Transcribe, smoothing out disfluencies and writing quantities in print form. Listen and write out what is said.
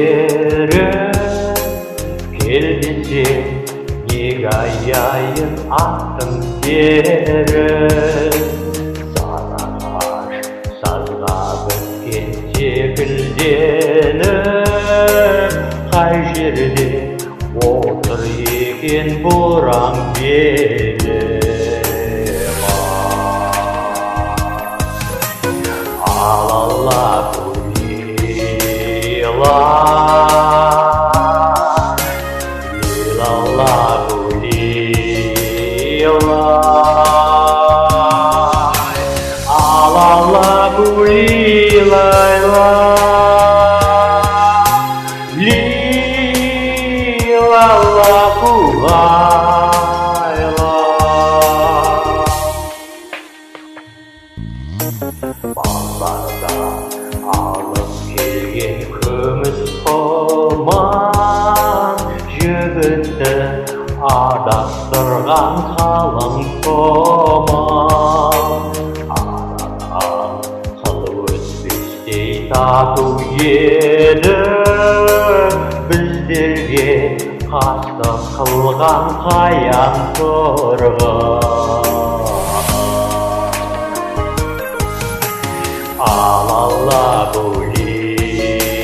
бері, кел десе неге аяйын аттың терін. Сарағаш сазға біткен секілденіп, қай жерде отыр екен бұрам белі. Алала гулила, лилала гулила, алала гулила, лилала гулайла. Балларда алып келген күміс құман, жігітті адастырған қалың тұман. Арадан қыл өтпестей тату еді, біздерге қастық қылған қаян тұрған. Алала гулила,